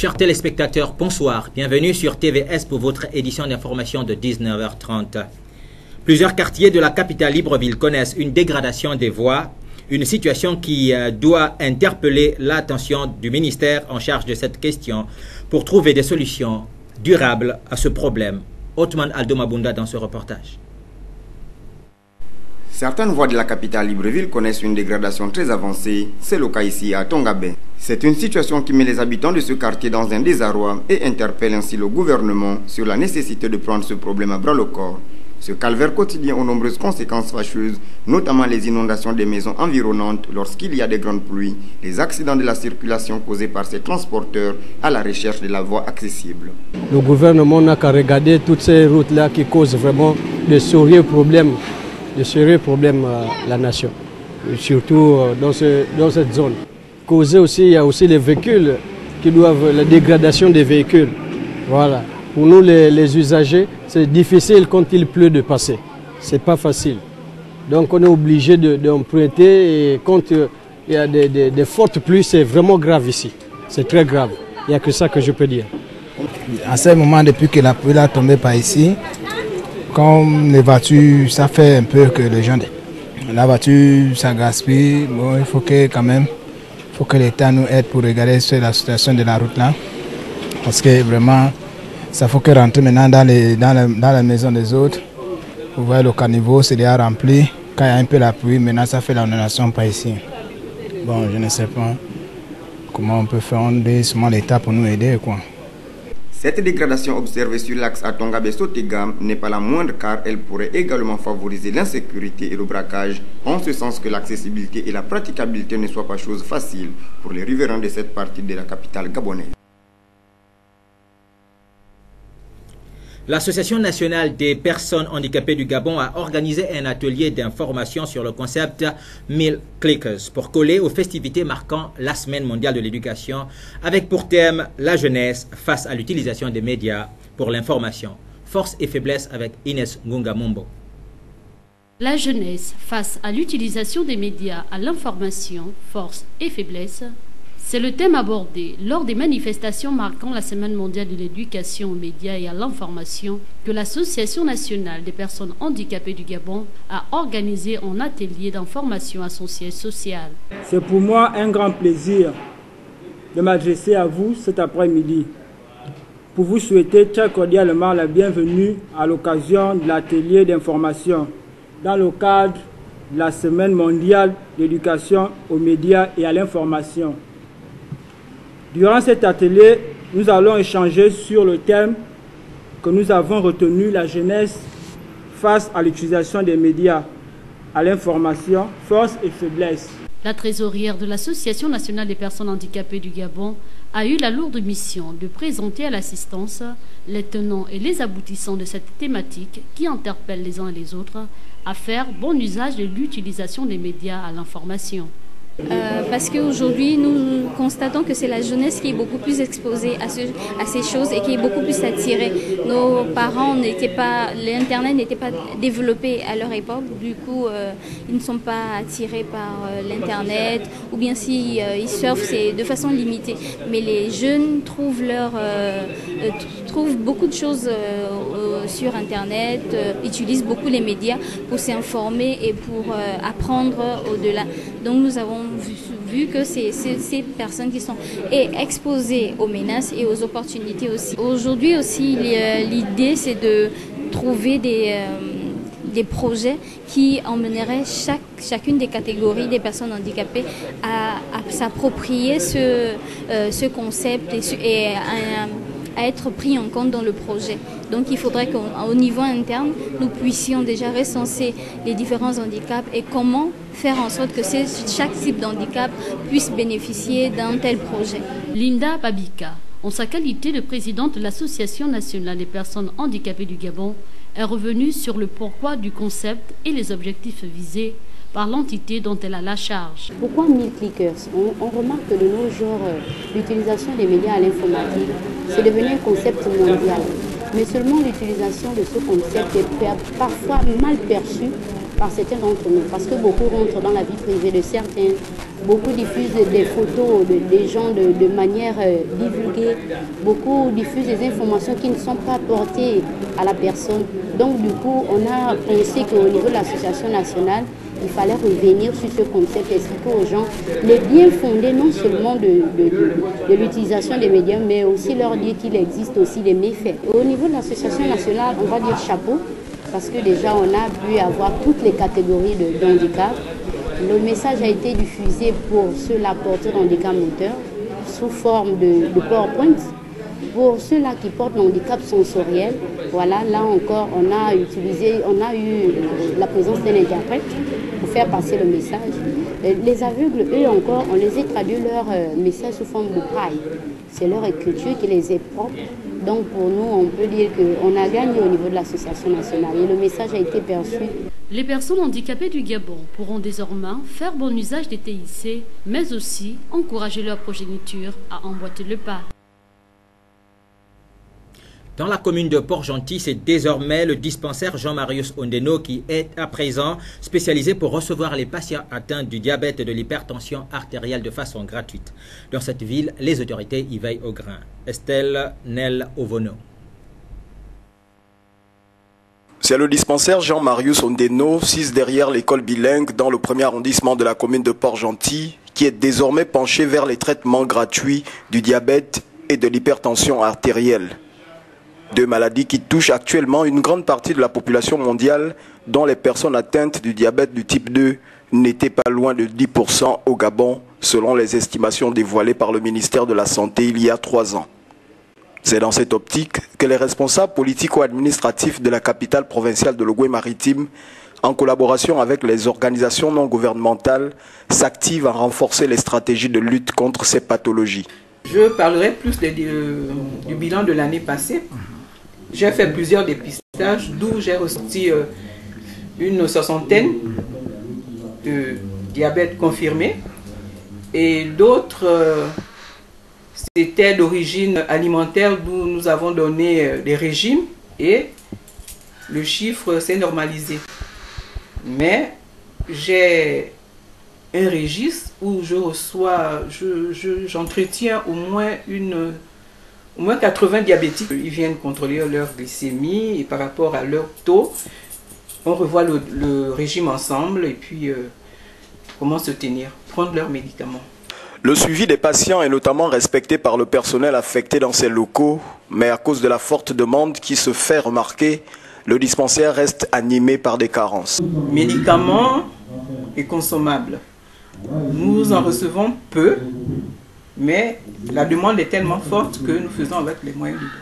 Chers téléspectateurs, bonsoir. Bienvenue sur TVS pour votre édition d'information de 19h30. Plusieurs quartiers de la capitale Libreville connaissent une dégradation des voies, une situation qui doit interpeller l'attention du ministère en charge de cette question pour trouver des solutions durables à ce problème. Othman Aldo Mabunda dans ce reportage. Certaines voies de la capitale Libreville connaissent une dégradation très avancée, c'est le cas ici à Tongabé. C'est une situation qui met les habitants de ce quartier dans un désarroi et interpelle ainsi le gouvernement sur la nécessité de prendre ce problème à bras-le-corps. Ce calvaire quotidien aux nombreuses conséquences fâcheuses, notamment les inondations des maisons environnantes lorsqu'il y a de grandes pluies, les accidents de la circulation causés par ces transporteurs à la recherche de la voie accessible. Le gouvernement n'a qu'à regarder toutes ces routes-là qui causent vraiment de sérieux problèmes à la nation, surtout dans cette zone. Causé aussi, il y a aussi les véhicules qui doivent, la dégradation des véhicules. Voilà. Pour nous les usagers, c'est difficile quand il pleut de passer. C'est pas facile. Donc on est obligé d'emprunter et quand il y a des fortes pluies, c'est vraiment grave ici. C'est très grave. Il n'y a que ça que je peux dire. À ce moment, depuis que la pluie est tombée par ici, comme les voitures, ça fait un peu que les gens... La voiture, ça gaspille. Bon, il faut que l'État nous aide pour regarder sur la situation de la route là. Parce que vraiment, ça faut que rentrer maintenant dans la maison des autres. Vous voyez, le caniveau, c'est déjà rempli. Quand il y a un peu la pluie, maintenant ça fait l'inondation par ici. Bon, je ne sais pas comment on peut faire. On dit seulement l'État pour nous aider, quoi. Cette dégradation observée sur l'axe à Tongabé-Sotigam n'est pas la moindre car elle pourrait également favoriser l'insécurité et le braquage, en ce sens que l'accessibilité et la praticabilité ne soient pas chose facile pour les riverains de cette partie de la capitale gabonaise. L'Association nationale des personnes handicapées du Gabon a organisé un atelier d'information sur le concept 1000 Clickers pour coller aux festivités marquant la Semaine mondiale de l'éducation avec pour thème la jeunesse face à l'utilisation des médias pour l'information. Force et faiblesse avec Inès Ngunga Mombo. La jeunesse face à l'utilisation des médias à l'information, force et faiblesse. C'est le thème abordé lors des manifestations marquant la Semaine mondiale de l'éducation aux médias et à l'information que l'Association nationale des personnes handicapées du Gabon a organisé en atelier d'information à son siège social. C'est pour moi un grand plaisir de m'adresser à vous cet après-midi pour vous souhaiter très cordialement la bienvenue à l'occasion de l'atelier d'information dans le cadre de la Semaine mondiale de l'éducation aux médias et à l'information. Durant cet atelier, nous allons échanger sur le thème que nous avons retenu, la jeunesse face à l'utilisation des médias, à l'information, force et faiblesse. La trésorière de l'Association nationale des personnes handicapées du Gabon a eu la lourde mission de présenter à l'assistance les tenants et les aboutissants de cette thématique qui interpelle les uns et les autres à faire bon usage de l'utilisation des médias à l'information. Parce qu'aujourd'hui, nous constatons que c'est la jeunesse qui est beaucoup plus exposée à ces choses et qui est beaucoup plus attirée. Nos parents l'Internet n'était pas développé à leur époque, du coup, ils ne sont pas attirés par l'Internet, ou bien si ils surfent, c'est de façon limitée. Mais les jeunes trouvent beaucoup de choses sur Internet, utilisent beaucoup les médias pour s'informer et pour apprendre au-delà. Donc nous avons vu que c'est ces personnes qui sont exposées aux menaces et aux opportunités aussi. Aujourd'hui aussi, l'idée c'est de trouver des projets qui emmèneraient chacune des catégories des personnes handicapées à s'approprier ce concept et à être pris en compte dans le projet. Donc il faudrait qu'au niveau interne, nous puissions déjà recenser les différents handicaps et comment faire en sorte que chaque type d'handicap puisse bénéficier d'un tel projet. Linda Babika, en sa qualité de présidente de l'Association nationale des personnes handicapées du Gabon, est revenue sur le pourquoi du concept et les objectifs visés par l'entité dont elle a la charge. Pourquoi 1000 clickers? On remarque que de nos jours, l'utilisation des médias à l'informatique, c'est devenu un concept mondial. Mais seulement l'utilisation de ce concept est parfois mal perçue par certains d'entre nous, parce que beaucoup rentrent dans la vie privée de certains Beaucoup diffusent des photos des gens de manière divulguée. Beaucoup diffusent des informations qui ne sont pas portées à la personne. Donc du coup, on a pensé qu'au niveau de l'association nationale, il fallait revenir sur ce concept, expliquer aux gens les biens fondés non seulement de l'utilisation des médias, mais aussi leur dire qu'il existe aussi des méfaits. Au niveau de l'association nationale, on va dire chapeau, parce que déjà on a pu avoir toutes les catégories de handicap. Le message a été diffusé pour ceux-là porteurs de handicap moteur sous forme de PowerPoint. Pour ceux-là qui portent le handicap sensoriel, voilà, là encore, on a eu la présence d'un interprète pour faire passer le message. Les aveugles, eux encore, on les a traduit leur message sous forme de braille. C'est leur écriture qui les est propre. Donc pour nous, on peut dire qu'on a gagné au niveau de l'association nationale et le message a été perçu. Les personnes handicapées du Gabon pourront désormais faire bon usage des TIC, mais aussi encourager leur progéniture à emboîter le pas. Dans la commune de Port-Gentil, c'est désormais le dispensaire Jean-Marius Ondeno qui est à présent spécialisé pour recevoir les patients atteints du diabète et de l'hypertension artérielle de façon gratuite. Dans cette ville, les autorités y veillent au grain. Estelle Nel Ovono. C'est le dispensaire Jean-Marius Ondeno, 6 derrière l'école bilingue dans le 1er arrondissement de la commune de Port-Gentil, qui est désormais penché vers les traitements gratuits du diabète et de l'hypertension artérielle. Deux maladies qui touchent actuellement une grande partie de la population mondiale, dont les personnes atteintes du diabète du type 2 n'étaient pas loin de 10% au Gabon, selon les estimations dévoilées par le ministère de la Santé il y a 3 ans. C'est dans cette optique que les responsables politico-administratifs de la capitale provinciale de l'Ogooué-Maritime, en collaboration avec les organisations non gouvernementales, s'activent à renforcer les stratégies de lutte contre ces pathologies. Je parlerai plus du bilan de l'année passée. J'ai fait plusieurs dépistages, d'où j'ai ressorti une 60aine de diabète confirmé. Et d'autres, c'était d'origine alimentaire, d'où nous avons donné des régimes. Et le chiffre s'est normalisé. Mais j'ai un registre où je reçois, j'entretiens au moins 80 diabétiques. Ils viennent contrôler leur glycémie et par rapport à leur taux, on revoit le régime ensemble et puis comment se tenir, prendre leurs médicaments. Le suivi des patients est notamment respecté par le personnel affecté dans ces locaux, mais à cause de la forte demande qui se fait remarquer, le dispensaire reste animé par des carences. Médicaments et consommables. Nous en recevons peu, mais la demande est tellement forte que nous faisons avec les moyens du bord.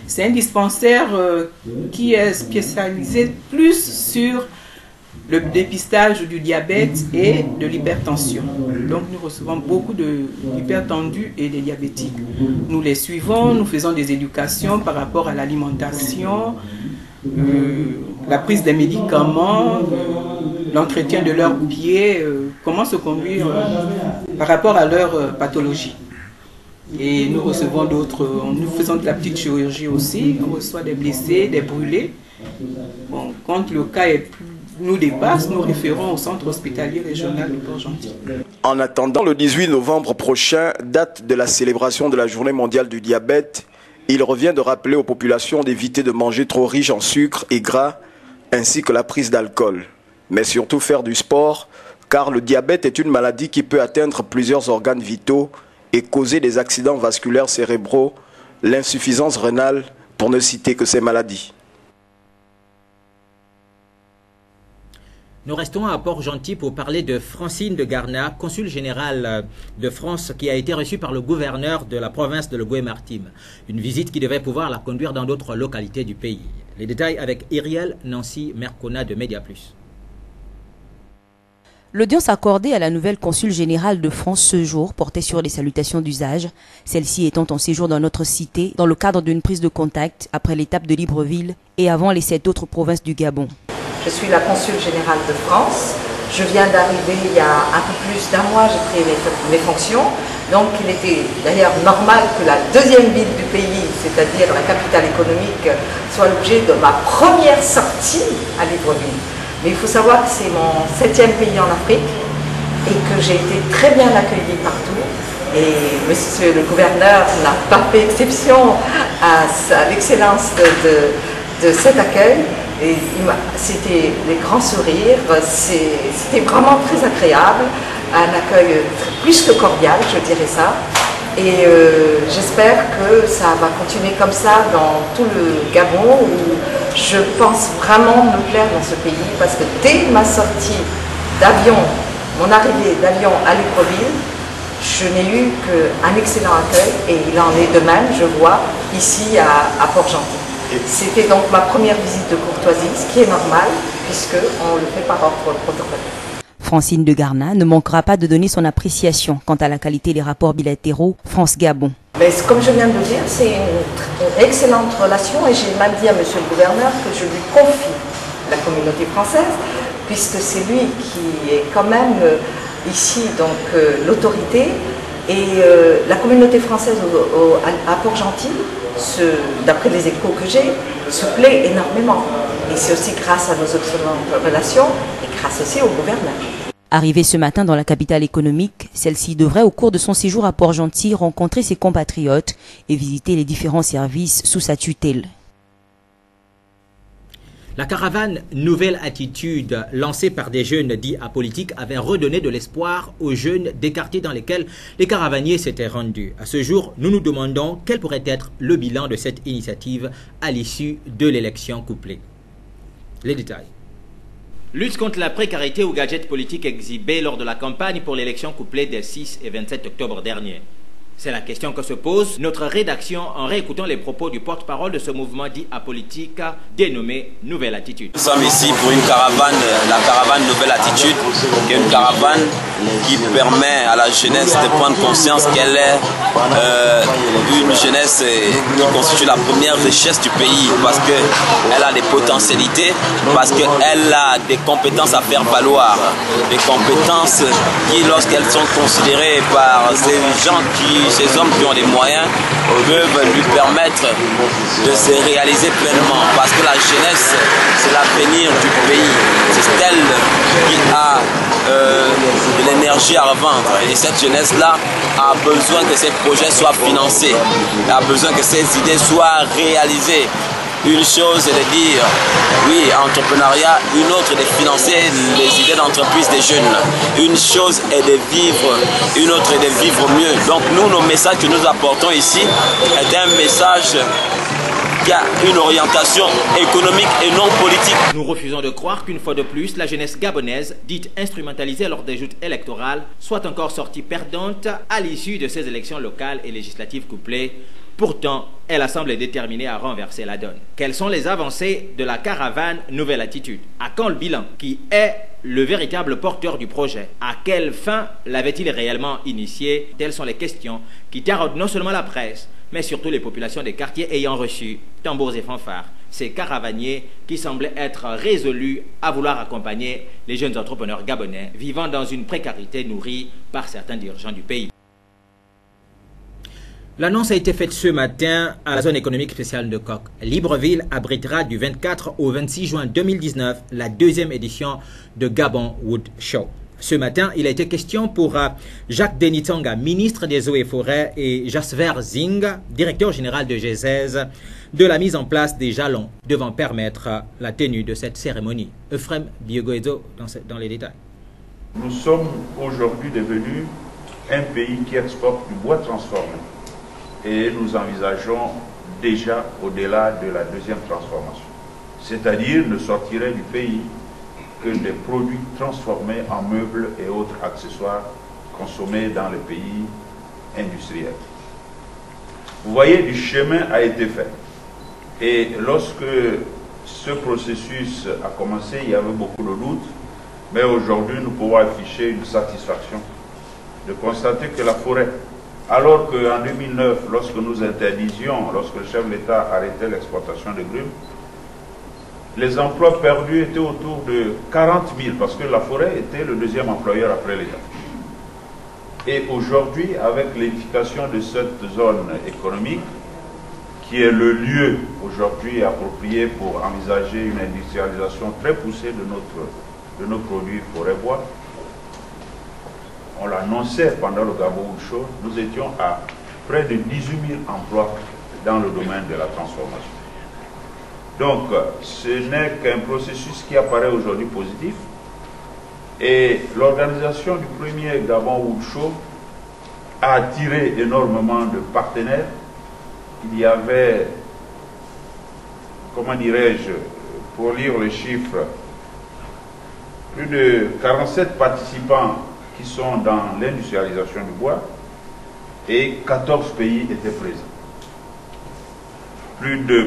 C'est un dispensaire qui est spécialisé plus sur le dépistage du diabète et de l'hypertension. Donc nous recevons beaucoup d'hypertendus et des diabétiques. Nous les suivons, nous faisons des éducations par rapport à l'alimentation, la prise des médicaments, l'entretien de leurs pieds, comment se conduire par rapport à leur pathologie. Et nous recevons d'autres, nous faisons de la petite chirurgie aussi, on reçoit des blessés, des brûlés. Bon, quand le cas nous dépasse, nous référons au centre hospitalier régional de Port-Gentil. En attendant le 18 novembre prochain, date de la célébration de la Journée mondiale du diabète, il revient de rappeler aux populations d'éviter de manger trop riche en sucre et gras, ainsi que la prise d'alcool. Mais surtout faire du sport, car le diabète est une maladie qui peut atteindre plusieurs organes vitaux et causer des accidents vasculaires cérébraux, l'insuffisance rénale, pour ne citer que ces maladies. Nous restons à Port-Gentil pour parler de Francine de Garna, consul général de France, qui a été reçue par le gouverneur de la province de l'Ogooué-Maritime. Une visite qui devait pouvoir la conduire dans d'autres localités du pays. Les détails avec Iriel Nancy Mercona de Média Plus. L'audience accordée à la nouvelle consul générale de France ce jour portait sur les salutations d'usage, celle-ci étant en séjour dans notre cité dans le cadre d'une prise de contact après l'étape de Libreville et avant les 7 autres provinces du Gabon. Je suis la consul générale de France. Je viens d'arriver il y a un peu plus d'1 mois, j'ai pris mes fonctions. Donc il était d'ailleurs normal que la deuxième ville du pays, c'est-à-dire la capitale économique, soit l'objet de ma première sortie à Libreville. Mais il faut savoir que c'est mon 7e pays en Afrique. et que j'ai été très bien accueillie partout. Et monsieur le gouverneur n'a pas fait exception à l'excellence de cet accueil. Et c'était les grands sourires, c'était vraiment très agréable, un accueil plus que cordial, je dirais ça. Et j'espère que ça va continuer comme ça dans tout le Gabon, où je pense vraiment me plaire dans ce pays, parce que dès ma sortie d'avion, mon arrivée d'avion à Libreville, je n'ai eu qu'un excellent accueil, et il en est de même, je vois, ici à Port-Gentil. C'était donc ma première visite de courtoisie, ce qui est normal, puisqu'on le fait par ordre protocolaire. Francine de Garna ne manquera pas de donner son appréciation quant à la qualité des rapports bilatéraux France-Gabon. Comme je viens de le dire, c'est une excellente relation, et j'ai même dit à monsieur le gouverneur que je lui confie la communauté française, puisque c'est lui qui est quand même ici l'autorité, et la communauté française à Port-Gentil, d'après les échos que j'ai, se plaît énormément. Et c'est aussi grâce à nos excellentes relations et grâce aussi au gouverneur. Arrivée ce matin dans la capitale économique, celle-ci devrait au cours de son séjour à Port-Gentil rencontrer ses compatriotes et visiter les différents services sous sa tutelle. La caravane Nouvelle Attitude, lancée par des jeunes dits apolitiques, avait redonné de l'espoir aux jeunes des quartiers dans lesquels les caravaniers s'étaient rendus. À ce jour, nous nous demandons quel pourrait être le bilan de cette initiative à l'issue de l'élection couplée. Les détails. Lutte contre la précarité ou gadget politique exhibé lors de la campagne pour l'élection couplée des 6 et 27 octobre dernier. C'est la question que se pose notre rédaction en réécoutant les propos du porte-parole de ce mouvement dit apolitique dénommé Nouvelle Attitude. Nous sommes ici pour une caravane, la caravane Nouvelle Attitude, qui est une caravane qui permet à la jeunesse de prendre conscience qu'elle est une jeunesse qui constitue la première richesse du pays, parce qu'elle a des potentialités, parce qu'elle a des compétences à faire valoir, des compétences qui, lorsqu'elles sont considérées par ces hommes qui ont les moyens, peuvent lui permettre de se réaliser pleinement, parce que la jeunesse, c'est l'avenir du pays, c'est elle qui a de l'énergie à revendre, et cette jeunesse-là a besoin que ces projets soient financés, a besoin que ces idées soient réalisées. Une chose est de dire, oui, entrepreneuriat, une autre est de financer les idées d'entreprise des jeunes. Une chose est de vivre, une autre est de vivre mieux. Donc nous, nos messages que nous apportons ici est un message qui a une orientation économique et non politique. Nous refusons de croire qu'une fois de plus, la jeunesse gabonaise, dite instrumentalisée lors des joutes électorales, soit encore sortie perdante à l'issue de ces élections locales et législatives couplées. Pourtant, elle semble déterminée à renverser la donne. Quelles sont les avancées de la caravane Nouvelle Attitude? À quand le bilan? Qui est le véritable porteur du projet? À quelle fin l'avait-il réellement initié? Telles sont les questions qui taraudent non seulement la presse, mais surtout les populations des quartiers ayant reçu tambours et fanfares. Ces caravaniers qui semblaient être résolus à vouloir accompagner les jeunes entrepreneurs gabonais vivant dans une précarité nourrie par certains dirigeants du pays. L'annonce a été faite ce matin à la zone économique spéciale de Coq. Libreville abritera du 24 au 26 juin 2019 la deuxième édition de Gabon Wood Show. Ce matin, il a été question pour Jacques Denitsanga, ministre des Eaux et Forêts, et Jasper Zing, directeur général de GESES, de la mise en place des jalons devant permettre la tenue de cette cérémonie. Euphrem Biogoezo dans les détails. Nous sommes aujourd'hui devenus un pays qui exporte du bois transformé. Et nous envisageons déjà au-delà de la deuxième transformation. C'est-à-dire ne sortirait du pays que des produits transformés en meubles et autres accessoires consommés dans les pays industriels. Vous voyez, du chemin a été fait. Et lorsque ce processus a commencé, il y avait beaucoup de doutes, mais aujourd'hui nous pouvons afficher une satisfaction de constater que la forêt, alors qu'en 2009, lorsque nous interdisions, lorsque le chef de l'État arrêtait l'exportation de grumes, les emplois perdus étaient autour de 40 000, parce que la forêt était le deuxième employeur après l'État. Et aujourd'hui, avec l'édification de cette zone économique, qui est le lieu aujourd'hui approprié pour envisager une industrialisation très poussée de nos produits forêt-bois, on l'annonçait pendant le Gabon Wood Show, nous étions à près de 18 000 emplois dans le domaine de la transformation. Donc, ce n'est qu'un processus qui apparaît aujourd'hui positif. Et l'organisation du premier Gabon Wood Show a attiré énormément de partenaires. Il y avait, comment dirais-je, pour lire les chiffres, plus de 47 participants qui sont dans l'industrialisation du bois et 14 pays étaient présents.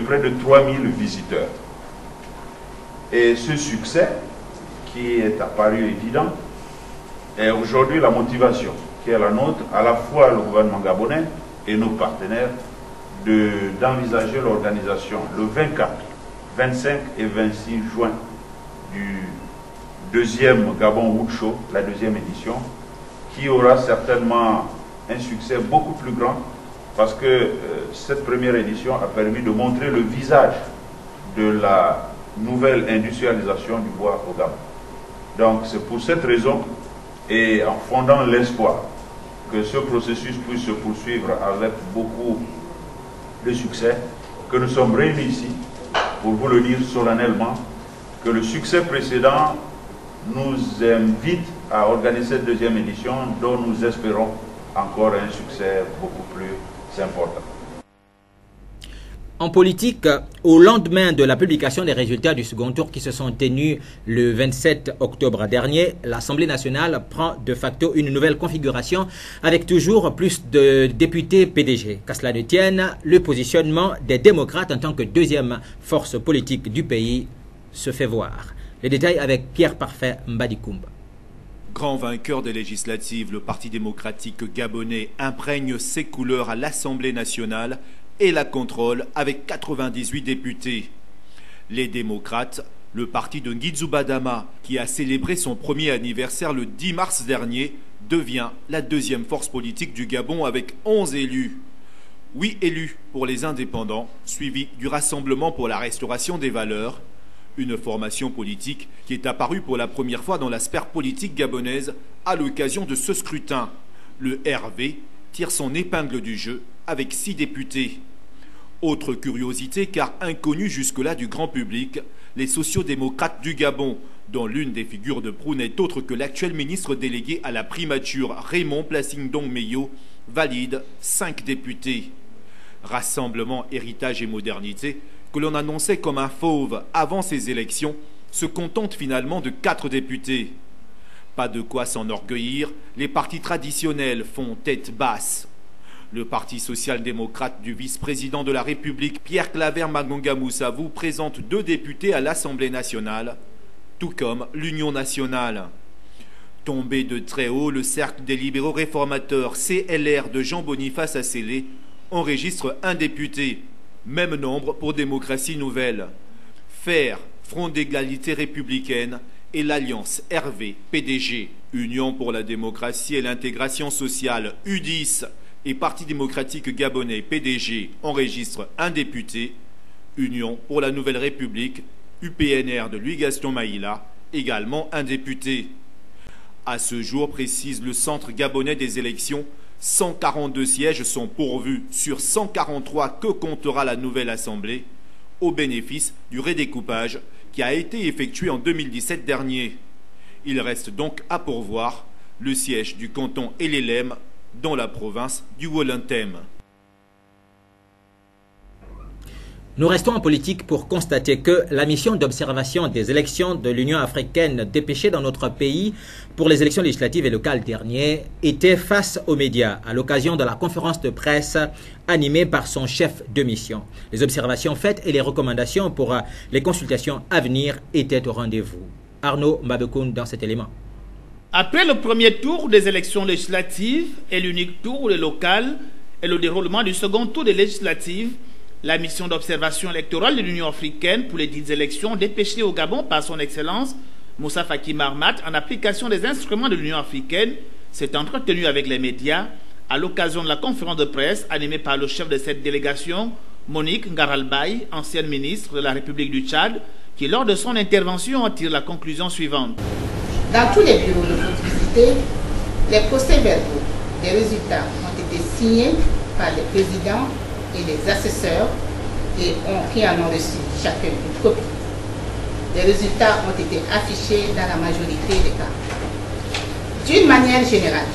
Près de 3000 visiteurs. Et ce succès, qui est apparu évident, est aujourd'hui la motivation qui est la nôtre, à la fois le gouvernement gabonais et nos partenaires, d'envisager l'organisation le 24, 25 et 26 juin du deuxième Gabon Wood Show, la deuxième édition, qui aura certainement un succès beaucoup plus grand, parce que cette première édition a permis de montrer le visage de la nouvelle industrialisation du bois au Gabon. Donc c'est pour cette raison, et en fondant l'espoir que ce processus puisse se poursuivre avec beaucoup de succès, que nous sommes réunis ici pour vous le dire solennellement, que le succès précédent nous invite à organiser cette deuxième édition dont nous espérons encore un succès beaucoup plus important. En politique, au lendemain de la publication des résultats du second tour qui se sont tenus le 27 octobre dernier, l'Assemblée nationale prend de facto une nouvelle configuration avec toujours plus de députés PDG. Qu'à cela ne tienne, le positionnement des démocrates en tant que deuxième force politique du pays se fait voir. Les détails avec Pierre Parfait Mbadikoumba. Grand vainqueur des législatives, le Parti démocratique gabonais imprègne ses couleurs à l'Assemblée nationale et la contrôle avec 98 députés. Les démocrates, le parti de Ngidzu Badama, qui a célébré son premier anniversaire le 10 mars dernier, devient la deuxième force politique du Gabon avec 11 élus. 8 élus pour les indépendants, suivi du Rassemblement pour la restauration des valeurs, une formation politique qui est apparue pour la première fois dans la sphère politique gabonaise à l'occasion de ce scrutin. Le RV tire son épingle du jeu avec 6 députés. Autre curiosité, car inconnue jusque-là du grand public, les sociodémocrates du Gabon, dont l'une des figures de proue n'est autre que l'actuel ministre délégué à la primature Raymond Plasingdong Meyo, valide 5 députés. Rassemblement, héritage et modernité, que l'on annonçait comme un fauve avant ces élections, se contente finalement de 4 députés. Pas de quoi s'enorgueillir, les partis traditionnels font tête basse. Le Parti social-démocrate du vice-président de la République, Pierre Claver Magonga Moussavou, présente 2 députés à l'Assemblée nationale, tout comme l'Union nationale. Tombé de très haut, le cercle des libéraux réformateurs CLR de Jean-Boniface Assélé enregistre 1 député, même nombre pour Démocratie Nouvelle. FAIR, Front d'égalité républicaine, et l'Alliance RV-PDG, Union pour la démocratie et l'intégration sociale, UDIS, et Parti démocratique gabonais PDG enregistre 1 député, Union pour la Nouvelle République, UPNR de Louis-Gaston Maïla, également 1 député. À ce jour, précise le Centre gabonais des élections, 142 sièges sont pourvus sur 143 que comptera la nouvelle Assemblée, au bénéfice du redécoupage qui a été effectué en 2017 dernier. Il reste donc à pourvoir le siège du canton Elelem dans la province du Wollentem. Nous restons en politique pour constater que la mission d'observation des élections de l'Union africaine dépêchée dans notre pays pour les élections législatives et locales dernières était face aux médias à l'occasion de la conférence de presse animée par son chef de mission. Les observations faites et les recommandations pour les consultations à venir étaient au rendez-vous. Arnaud Mbabekoun dans cet élément. Après le premier tour des élections législatives et l'unique tour des locales et le déroulement du second tour des législatives, la mission d'observation électorale de l'Union africaine pour les dites élections dépêchée au Gabon par son Excellence Moussa Faki Mahamat en application des instruments de l'Union africaine s'est entretenue avec les médias à l'occasion de la conférence de presse animée par le chef de cette délégation, Monique Ngaralbaye, ancienne ministre de la République du Tchad, qui lors de son intervention en tire la conclusion suivante. Dans tous les bureaux de vote visités, Les procès-verbaux des résultats ont été signés par les présidents et les assesseurs qui en ont reçu chacun une copie. Les résultats ont été affichés dans la majorité des cas. D'une manière générale,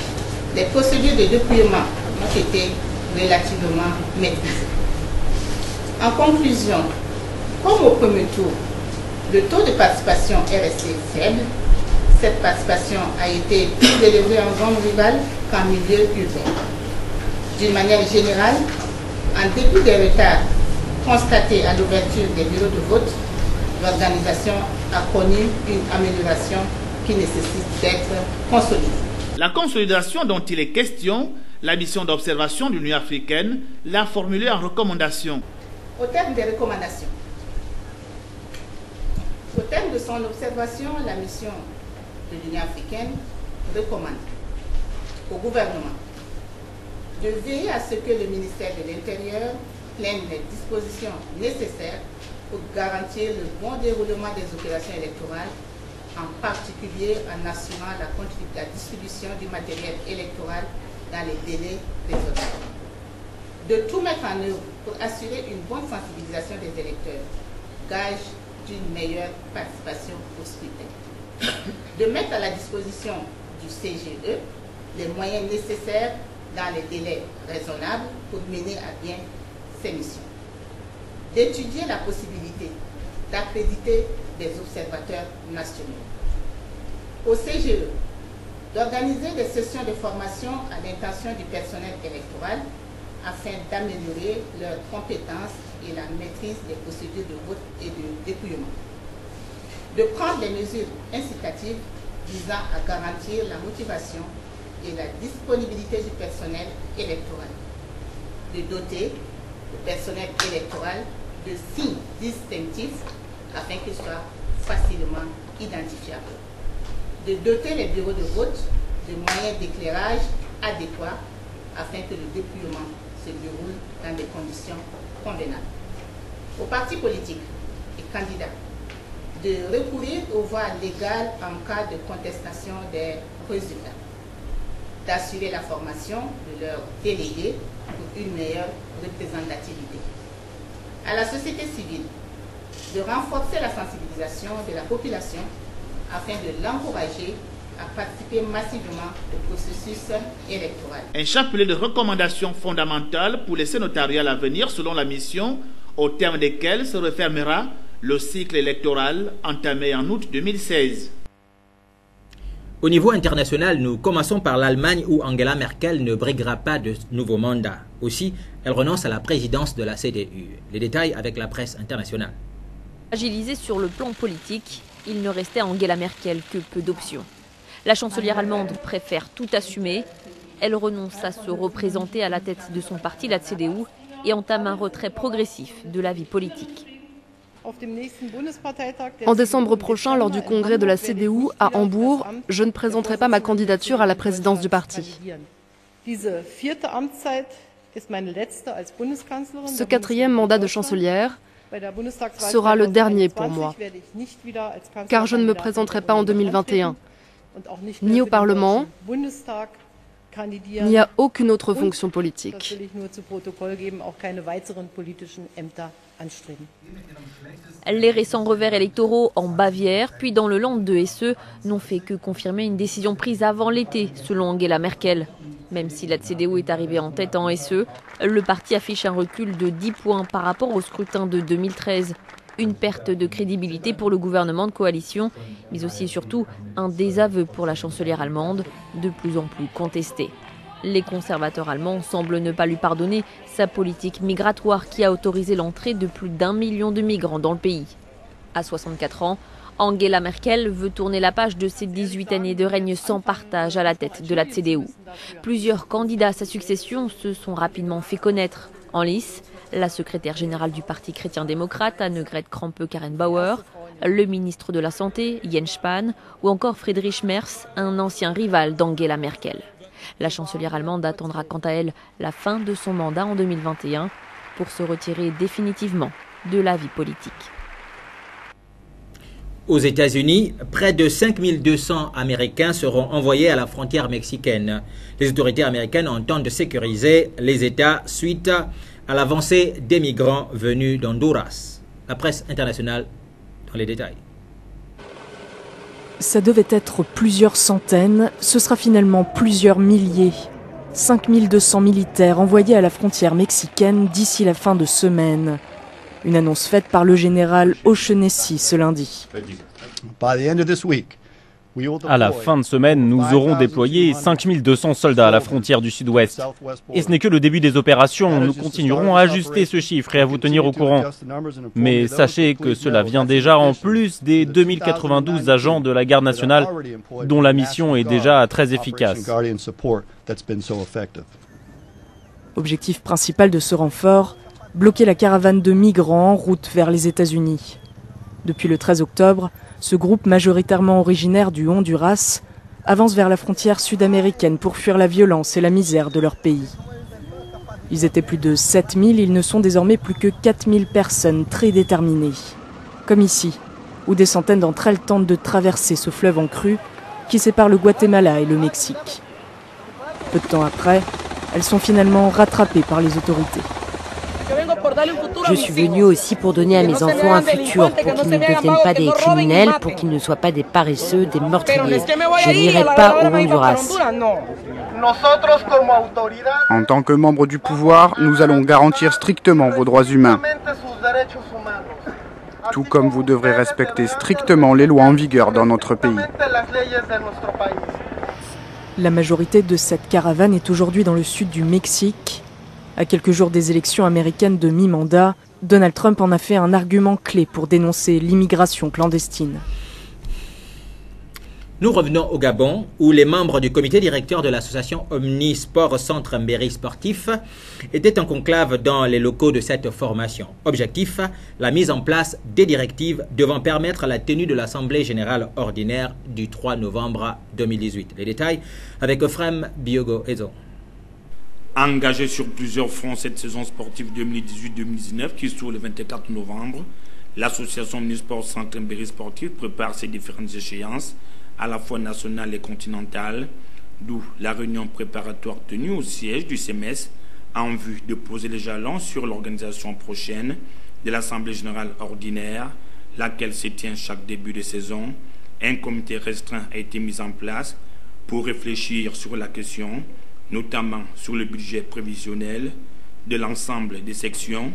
les procédures de dépouillement ont été relativement maîtrisées. En conclusion, comme au premier tour, le taux de participation est resté faible. Cette participation a été plus élevée en zone rurale qu'en milieu urbain. D'une manière générale, en dépit des retards constatés à l'ouverture des bureaux de vote, l'organisation a connu une amélioration qui nécessite d'être consolidée. La consolidation dont il est question, la mission d'observation de l'Union africaine l'a formulée en recommandation. Au terme des recommandations, au terme de son observation, la mission de l'Union africaine recommande au gouvernement de veiller à ce que le ministère de l'Intérieur prenne les dispositions nécessaires pour garantir le bon déroulement des opérations électorales, en particulier en assurant la distribution du matériel électoral dans les délais raisonnables. De tout mettre en œuvre pour assurer une bonne sensibilisation des électeurs, gage d'une meilleure participation au scrutin. De mettre à la disposition du CGE les moyens nécessaires dans les délais raisonnables pour mener à bien ces missions. D'étudier la possibilité d'accréditer des observateurs nationaux. Au CGE, d'organiser des sessions de formation à l'intention du personnel électoral afin d'améliorer leurs compétences et la maîtrise des procédures de vote et de dépouillement. De prendre des mesures incitatives visant à garantir la motivation et la disponibilité du personnel électoral. De doter le personnel électoral de signes distinctifs afin qu'ils soient facilement identifiables. De doter les bureaux de vote de moyens d'éclairage adéquats afin que le dépouillement se déroule dans des conditions convenables. Aux partis politiques et candidats de recourir aux voies légales en cas de contestation des résultats, d'assurer la formation de leurs délégués pour une meilleure représentativité. À la société civile, de renforcer la sensibilisation de la population afin de l'encourager à participer massivement au processus électoral. Un chapelet de recommandations fondamentales pour l'essai notarial à venir selon la mission, au terme desquelles se refermera le cycle électoral entamé en août 2016. Au niveau international, nous commençons par l'Allemagne où Angela Merkel ne briguera pas de nouveau mandat. Aussi, elle renonce à la présidence de la CDU. Les détails avec la presse internationale. Agilisée sur le plan politique, il ne restait à Angela Merkel que peu d'options. La chancelière allemande préfère tout assumer. Elle renonce à se représenter à la tête de son parti, la CDU, et entame un retrait progressif de la vie politique. En décembre prochain, lors du congrès de la CDU à Hambourg, je ne présenterai pas ma candidature à la présidence du parti. Ce quatrième mandat de chancelière sera le dernier pour moi, car je ne me présenterai pas en 2021, ni au Parlement, ni à aucune autre fonction politique. Les récents revers électoraux en Bavière, puis dans le Land de Hesse, n'ont fait que confirmer une décision prise avant l'été, selon Angela Merkel. Même si la CDU est arrivée en tête en Hesse, le parti affiche un recul de 10 points par rapport au scrutin de 2013. Une perte de crédibilité pour le gouvernement de coalition, mais aussi et surtout un désaveu pour la chancelière allemande, de plus en plus contestée. Les conservateurs allemands semblent ne pas lui pardonner sa politique migratoire qui a autorisé l'entrée de plus d'1 million de migrants dans le pays. À 64 ans, Angela Merkel veut tourner la page de ses 18 années de règne sans partage à la tête de la CDU. Plusieurs candidats à sa succession se sont rapidement fait connaître. En lice, la secrétaire générale du Parti chrétien-démocrate, Annegret Kramp-Karrenbauer, le ministre de la Santé, Jens Spahn, ou encore Friedrich Merz, un ancien rival d'Angela Merkel. La chancelière allemande attendra quant à elle la fin de son mandat en 2021 pour se retirer définitivement de la vie politique. Aux États-Unis, près de 5200 Américains seront envoyés à la frontière mexicaine. Les autorités américaines entendent sécuriser les États suite à l'avancée des migrants venus d'Honduras. La presse internationale dans les détails. Ça devait être plusieurs centaines, ce sera finalement plusieurs milliers. 5200 militaires envoyés à la frontière mexicaine d'ici la fin de semaine. Une annonce faite par le général O'Shaughnessy ce lundi. À la fin de semaine, nous aurons déployé 5200 soldats à la frontière du sud-ouest. Et ce n'est que le début des opérations, nous continuerons à ajuster ce chiffre et à vous tenir au courant. Mais sachez que cela vient déjà en plus des 2092 agents de la garde nationale, dont la mission est déjà très efficace. Objectif principal de ce renfort, bloquer la caravane de migrants en route vers les États-Unis. Depuis le 13 octobre, ce groupe majoritairement originaire du Honduras avance vers la frontière sud-américaine pour fuir la violence et la misère de leur pays. Ils étaient plus de 7000, ils ne sont désormais plus que 4000 personnes très déterminées. Comme ici, où des centaines d'entre elles tentent de traverser ce fleuve en crue qui sépare le Guatemala et le Mexique. Peu de temps après, elles sont finalement rattrapées par les autorités. Je suis venue aussi pour donner à mes enfants un futur, pour qu'ils ne deviennent pas des criminels, pour qu'ils ne soient pas des paresseux, des meurtriers. Je n'irai pas au Honduras. En tant que membres du pouvoir, nous allons garantir strictement vos droits humains. Tout comme vous devrez respecter strictement les lois en vigueur dans notre pays. La majorité de cette caravane est aujourd'hui dans le sud du Mexique. À quelques jours des élections américaines de mi-mandat, Donald Trump en a fait un argument clé pour dénoncer l'immigration clandestine. Nous revenons au Gabon, où les membres du comité directeur de l'association Omnisport Centre Mbéry Sportif étaient en conclave dans les locaux de cette formation. Objectif, la mise en place des directives devant permettre la tenue de l'Assemblée générale ordinaire du 3 novembre 2018. Les détails avec Euphrem Biogo-Ezo. Engagé sur plusieurs fronts cette saison sportive 2018-2019 qui s'ouvre le 24 novembre, l'association Omnisport Centre Mbéry Sportif prépare ses différentes échéances, à la fois nationales et continentales, d'où la réunion préparatoire tenue au siège du CMS en vue de poser les jalons sur l'organisation prochaine de l'Assemblée générale ordinaire, laquelle se tient chaque début de saison. Un comité restreint a été mis en place pour réfléchir sur la question, notamment sur le budget prévisionnel de l'ensemble des sections,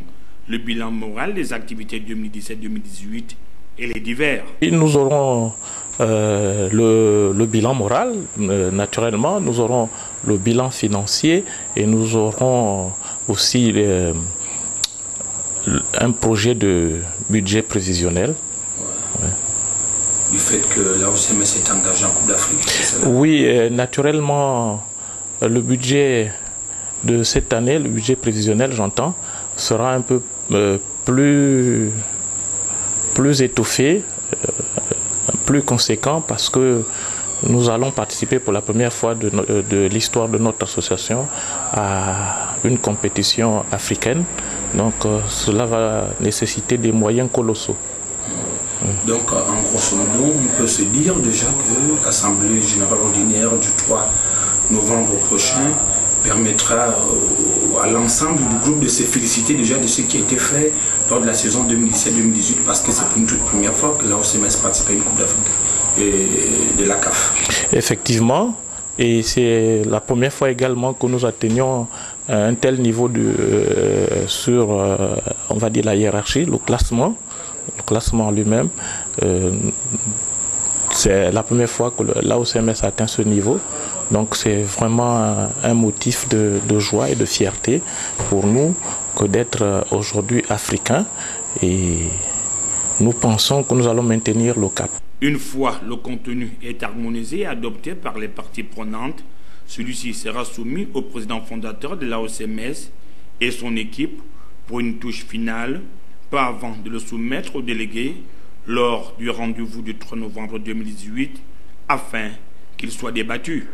le bilan moral des activités 2017-2018 et les divers. Et nous aurons le bilan moral, naturellement, nous aurons le bilan financier et nous aurons aussi un projet de budget prévisionnel. Ouais. Du fait que la OCM s'est engagée en Coupe d'Afrique. Oui, naturellement, le budget de cette année, le budget prévisionnel, j'entends, sera un peu plus étoffé, plus conséquent, parce que nous allons participer pour la première fois de l'histoire de notre association à une compétition africaine. Donc cela va nécessiter des moyens colossaux. Donc en grosso modo, on peut se dire déjà que l'Assemblée générale ordinaire du 3 novembre prochain permettra à l'ensemble du groupe de se féliciter déjà de ce qui a été fait lors de la saison 2017-2018, parce que c'est pour une toute première fois que la OCMS participe à une Coupe d'Afrique et de la CAF. Effectivement, et c'est la première fois également que nous atteignons un tel niveau sur, on va dire, la hiérarchie, le classement lui-même. C'est la première fois que l'AOCMS atteint ce niveau. Donc c'est vraiment un motif de joie et de fierté pour nous que d'être aujourd'hui africains, et nous pensons que nous allons maintenir le cap. Une fois le contenu est harmonisé et adopté par les parties prenantes, celui-ci sera soumis au président fondateur de l'AOCMS et son équipe pour une touche finale, pas avant de le soumettre aux délégués lors du rendez-vous du 3 novembre 2018, afin qu'il soit débattu.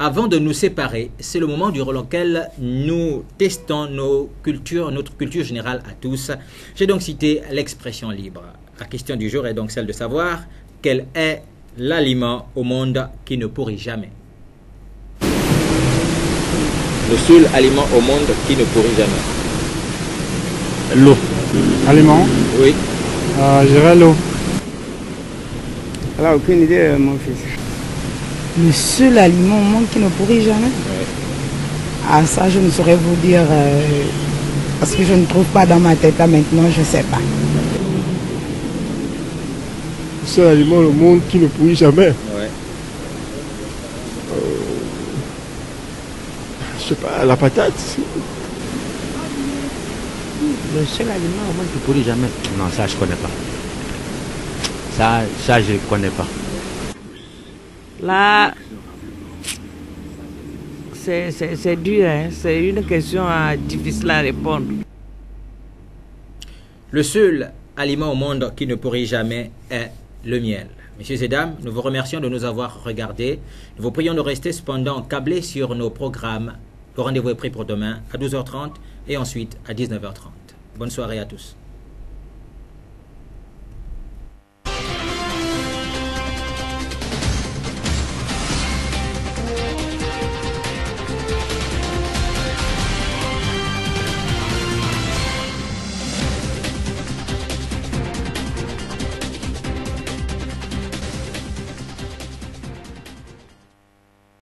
Avant de nous séparer, c'est le moment durant lequel nous testons notre culture générale à tous. J'ai donc cité l'expression libre. La question du jour est donc celle de savoir quel est l'aliment au monde qui ne pourrit jamais. Le seul aliment au monde qui ne pourrit jamais. L'eau. Aliment? Oui. Je dirais l'eau. Alors, aucune idée, mon fils. Le seul aliment au monde qui ne pourrit jamais? Oui. Ah, ça, je ne saurais vous dire, parce que je ne trouve pas dans ma tête là maintenant, je ne sais pas. Le seul aliment au monde qui ne pourrit jamais? Oui. Je sais pas, la patate. Le seul aliment au monde qui ne pourrit jamais? Non, ça, je ne connais pas. Ça, je ne connais pas. Là, c'est dur, hein? C'est une question difficile à répondre. Le seul aliment au monde qui ne pourrit jamais est le miel. Messieurs et dames, nous vous remercions de nous avoir regardés. Nous vous prions de rester cependant câblés sur nos programmes. Le rendez-vous est pris pour demain à 12h30 et ensuite à 19h30. Bonne soirée à tous.